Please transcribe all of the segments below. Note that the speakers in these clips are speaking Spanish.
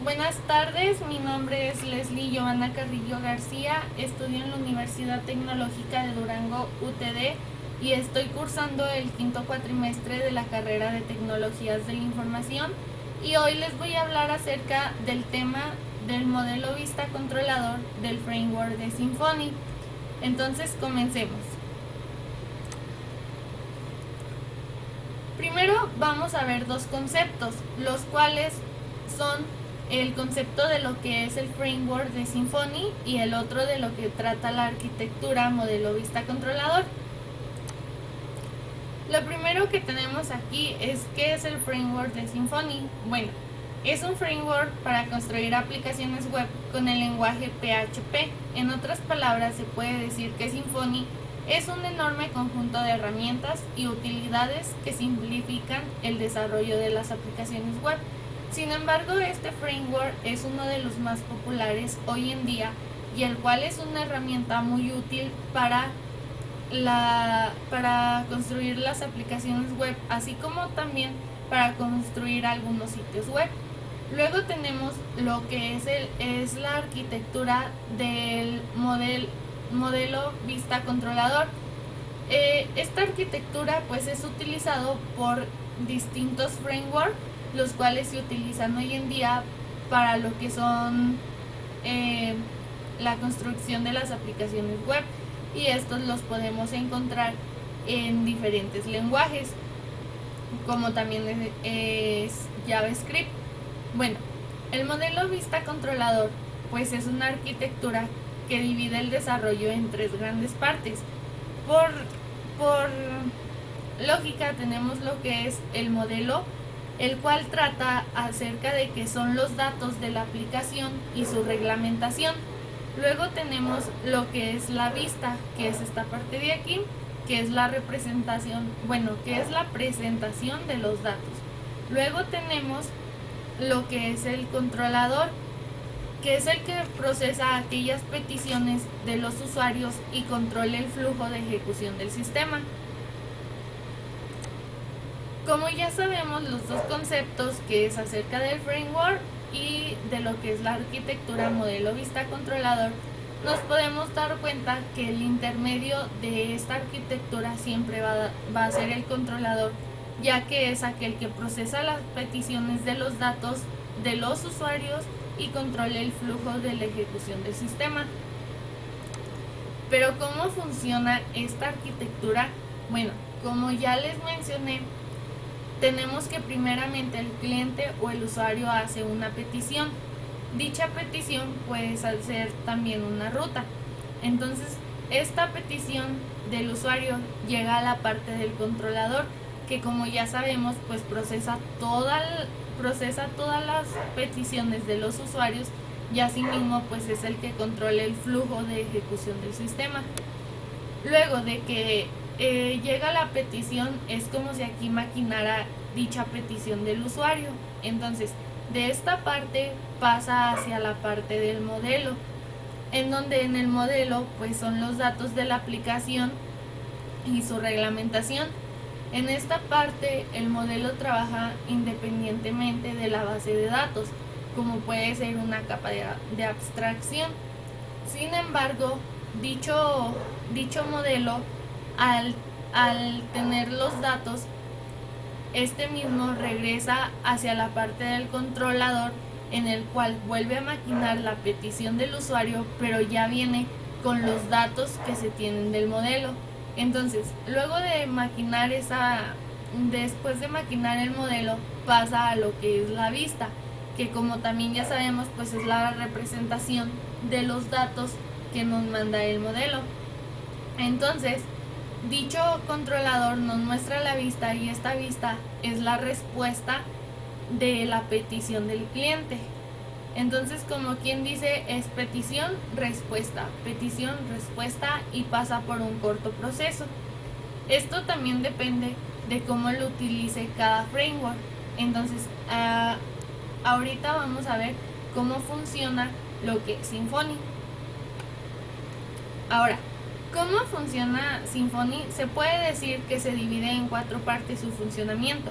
Buenas tardes, mi nombre es Leslie Giovanna Carrillo García, estudio en la Universidad Tecnológica de Durango UTD y estoy cursando el quinto cuatrimestre de la carrera de Tecnologías de la Información y hoy les voy a hablar acerca del tema del modelo vista controlador del framework de Symfony. Entonces comencemos. Primero vamos a ver dos conceptos, los cuales son el concepto de lo que es el framework de Symfony y el otro de lo que trata la arquitectura modelo vista controlador. Lo primero que tenemos aquí es ¿qué es el framework de Symfony? Bueno, es un framework para construir aplicaciones web con el lenguaje PHP. En otras palabras, se puede decir que Symfony es un enorme conjunto de herramientas y utilidades que simplifican el desarrollo de las aplicaciones web. Sin embargo, este framework es uno de los más populares hoy en día y el cual es una herramienta muy útil para construir las aplicaciones web, así como también para construir algunos sitios web. Luego tenemos lo que es la arquitectura del modelo vista controlador. Esta arquitectura pues es utilizado por distintos frameworks, los cuales se utilizan hoy en día para lo que son la construcción de las aplicaciones web, y estos los podemos encontrar en diferentes lenguajes, como también es JavaScript. Bueno, el modelo vista controlador pues es una arquitectura que divide el desarrollo en tres grandes partes. Por lógica tenemos lo que es el modelo, el cual trata acerca de qué son los datos de la aplicación y su reglamentación. Luego tenemos lo que es la vista, que es esta parte de aquí, que es la representación, que es la presentación de los datos. Luego tenemos lo que es el controlador, que es el que procesa aquellas peticiones de los usuarios y controla el flujo de ejecución del sistema. Como ya sabemos los dos conceptos, que es acerca del framework y de lo que es la arquitectura modelo vista controlador, nos podemos dar cuenta que el intermedio de esta arquitectura siempre va a ser el controlador, ya que es aquel que procesa las peticiones de los datos de los usuarios y controla el flujo de la ejecución del sistema. Pero ¿cómo funciona esta arquitectura? Bueno, como ya les mencioné, tenemos que primeramente el cliente o el usuario hace una petición. Dicha petición puede ser también una ruta. Entonces, esta petición del usuario llega a la parte del controlador, que como ya sabemos, pues procesa todas las peticiones de los usuarios y asimismo pues es el que controla el flujo de ejecución del sistema. Luego de que llega la petición, es como si aquí maquinara dicha petición del usuario. Entonces, de esta parte pasa hacia la parte del modelo, en donde en el modelo pues son los datos de la aplicación y su reglamentación. En esta parte el modelo trabaja independientemente de la base de datos, como puede ser una capa de abstracción. Sin embargo, dicho modelo, al tener los datos, este mismo regresa hacia la parte del controlador, en el cual vuelve a maquinar la petición del usuario, pero ya viene con los datos que se tienen del modelo. Entonces, luego de maquinar después de maquinar el modelo, pasa a lo que es la vista, que como también ya sabemos, pues es la representación de los datos que nos manda el modelo. Entonces, dicho controlador nos muestra la vista y esta vista es la respuesta de la petición del cliente. Entonces, como quien dice, es petición, respuesta, y pasa por un corto proceso. Esto también depende de cómo lo utilice cada framework. Entonces, ahorita vamos a ver cómo funciona lo que es Symfony. Ahora, ¿cómo funciona Symfony? Se puede decir que se divide en 4 partes su funcionamiento.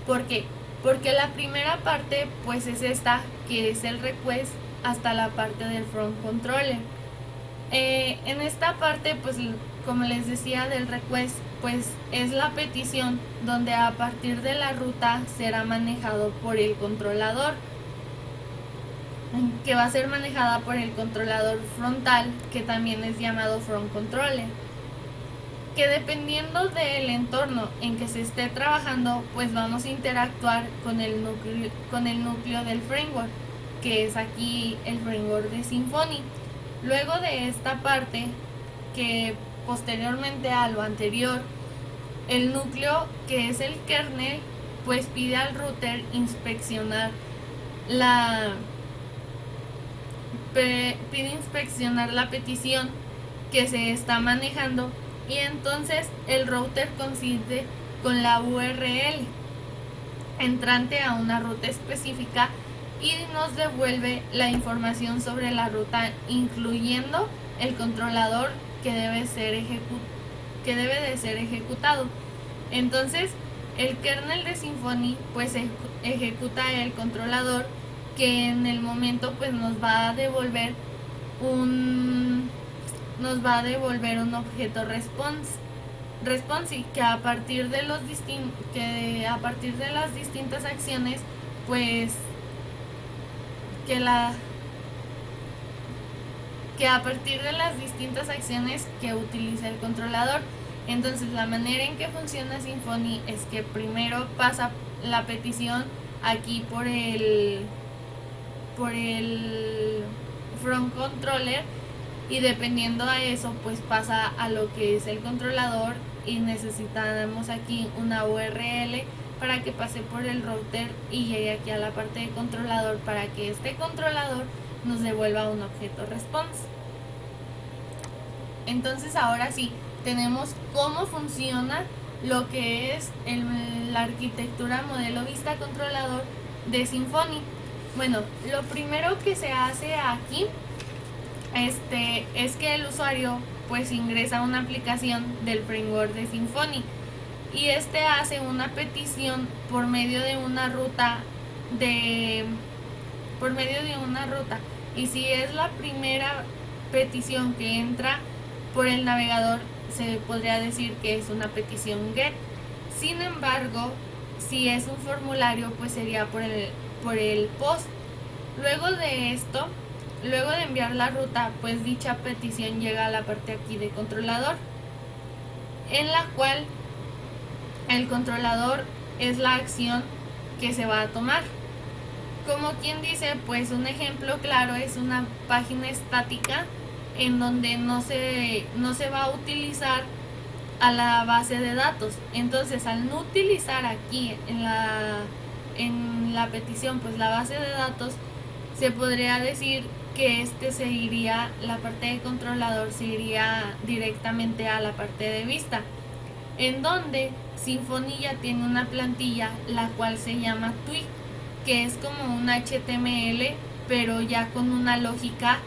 ¿Por qué? Porque la primera parte pues es esta, que es el request, hasta la parte del front controller. En esta parte, pues como les decía, del request, pues es la petición donde a partir de la ruta será manejado por el controlador, que va a ser manejada por el controlador frontal, que también es llamado front controller, que dependiendo del entorno en que se esté trabajando, pues vamos a interactuar con el núcleo del framework, que es aquí el framework de Symfony. Luego de esta parte, que posteriormente a lo anterior, el núcleo, que es el kernel, pues pide al router inspeccionar la petición que se está manejando, y entonces el router coincide con la URL entrante a una ruta específica y nos devuelve la información sobre la ruta, incluyendo el controlador que debe de ser ejecutado. Entonces el kernel de Symfony pues ejecuta el controlador, que en el momento pues nos va a devolver un objeto responsive, que a partir de las distintas acciones, pues que a partir de las distintas acciones que utiliza el controlador. Entonces la manera en que funciona Symfony es que primero pasa la petición aquí por el front controller, y dependiendo a eso pues pasa a lo que es el controlador, y necesitamos aquí una URL para que pase por el router y llegue aquí a la parte de controlador, para que este controlador nos devuelva un objeto response. Entonces ahora sí tenemos cómo funciona lo que es la arquitectura modelo vista controlador de Symfony. Bueno, lo primero que se hace aquí es que el usuario pues ingresa una aplicación del framework de Symfony, y hace una petición por medio de una ruta y si es la primera petición que entra por el navegador, se podría decir que es una petición GET. Sin embargo, si es un formulario, pues sería por el POST. Luego de enviar la ruta, pues dicha petición llega a la parte aquí de controlador, en la cual el controlador es la acción que se va a tomar. Como quien dice, pues un ejemplo claro es una página estática en donde no se va a utilizar a la base de datos. Entonces, al no utilizar aquí en la petición pues la base de datos, se podría decir que la parte de controlador se iría directamente a la parte de vista, en donde Symfony ya tiene una plantilla la cual se llama Twig, que es como un HTML pero ya con una lógica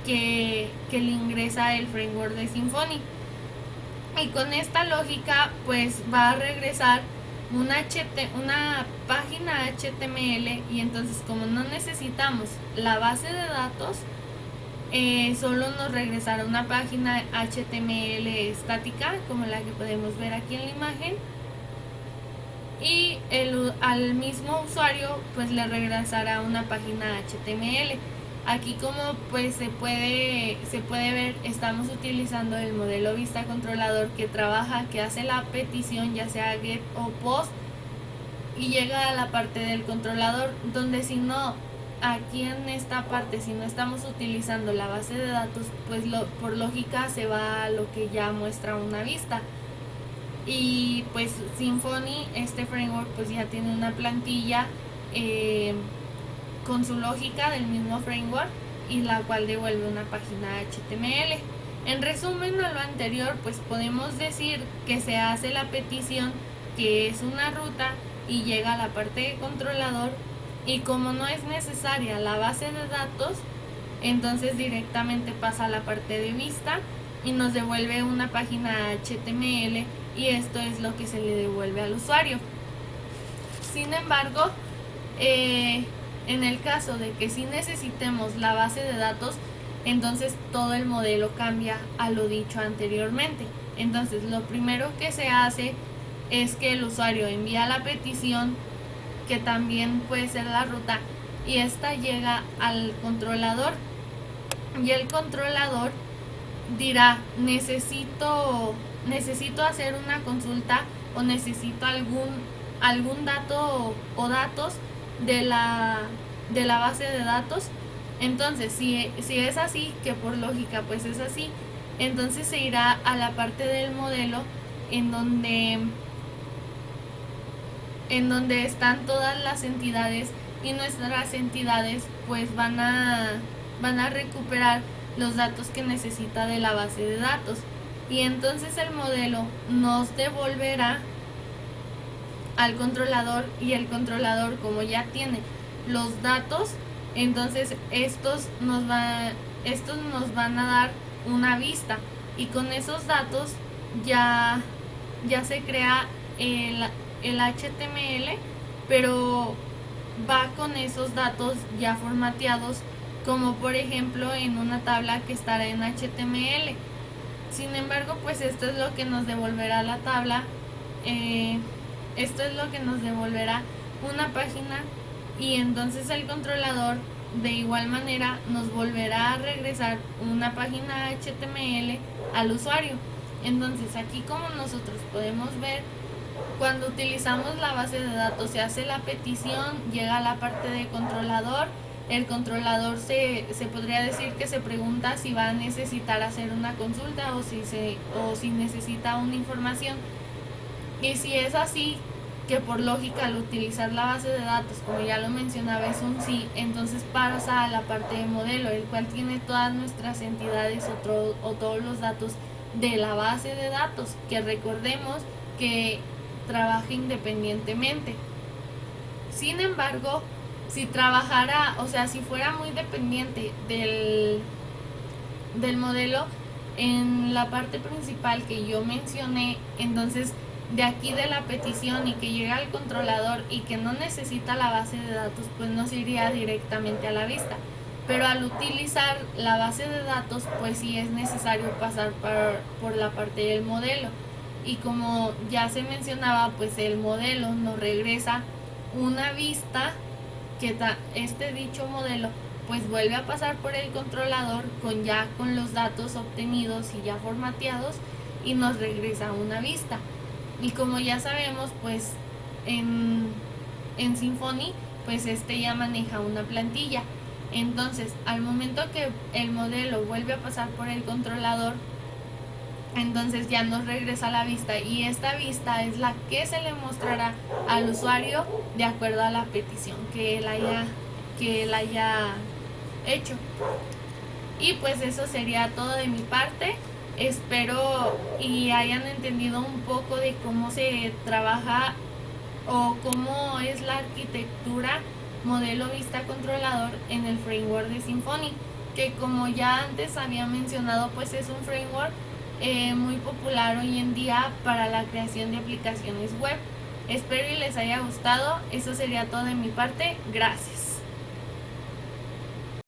que le ingresa el framework de Symfony, y con esta lógica pues va a regresar una página HTML, y entonces como no necesitamos la base de datos, solo nos regresará una página HTML estática como la que podemos ver aquí en la imagen, y al mismo usuario pues le regresará una página HTML. Aquí, como pues se puede ver, estamos utilizando el modelo vista controlador que hace la petición, ya sea GET o POST, y llega a la parte del controlador, donde si no, aquí en esta parte, si no estamos utilizando la base de datos, pues por lógica se va a lo que ya muestra una vista. Y pues Symfony, este framework, pues ya tiene una plantilla con su lógica del mismo framework, y la cual devuelve una página HTML. En resumen a lo anterior, pues podemos decir que se hace la petición, que es una ruta, y llega a la parte de controlador, y como no es necesaria la base de datos, entonces directamente pasa a la parte de vista y nos devuelve una página HTML, y esto es lo que se le devuelve al usuario. Sin embargo, En el caso de que sí necesitemos la base de datos, entonces todo el modelo cambia a lo dicho anteriormente. Entonces lo primero que se hace es que el usuario envía la petición, que también puede ser la ruta, y esta llega al controlador, y el controlador dirá necesito hacer una consulta o necesito algún dato o datos de la base de datos. Entonces si es así, que por lógica pues es así, entonces se irá a la parte del modelo en donde están todas las entidades, y nuestras entidades pues van a recuperar los datos que necesita de la base de datos, y entonces el modelo nos devolverá al controlador, y el controlador, como ya tiene los datos, entonces estos nos van a dar una vista, y con esos datos ya se crea el HTML, pero va con esos datos ya formateados, como por ejemplo en una tabla que estará en HTML. Sin embargo, pues esto es lo que nos devolverá la tabla, esto es lo que nos devolverá una página, y entonces el controlador de igual manera nos volverá a regresar una página HTML al usuario. Entonces aquí, como nosotros podemos ver, cuando utilizamos la base de datos se hace la petición, llega a la parte de controlador. El controlador se podría decir que se pregunta si va a necesitar hacer una consulta o si necesita una información. Y si es así, que por lógica al utilizar la base de datos, como ya lo mencionaba, es un sí, entonces pasa a la parte de modelo, el cual tiene todas nuestras entidades o todos los datos de la base de datos, que recordemos que trabaja independientemente. Sin embargo, si trabajara, o sea, si fuera muy dependiente del modelo, en la parte principal que yo mencioné, entonces de aquí de la petición y que llega al controlador y que no necesita la base de datos, pues nos iría directamente a la vista. Pero al utilizar la base de datos, pues sí es necesario pasar por la parte del modelo. Y como ya se mencionaba, pues el modelo nos regresa una vista, que este dicho modelo pues vuelve a pasar por el controlador con los datos obtenidos y ya formateados, y nos regresa una vista. Y como ya sabemos, pues en Symfony pues ya maneja una plantilla. Entonces al momento que el modelo vuelve a pasar por el controlador, entonces ya nos regresa la vista, y esta vista es la que se le mostrará al usuario de acuerdo a la petición que él haya hecho. Y pues eso sería todo de mi parte. Espero y hayan entendido un poco de cómo se trabaja o cómo es la arquitectura modelo vista controlador en el framework de Symfony, que como ya antes había mencionado, pues es un framework muy popular hoy en día para la creación de aplicaciones web. Espero y les haya gustado. Eso sería todo de mi parte. Gracias.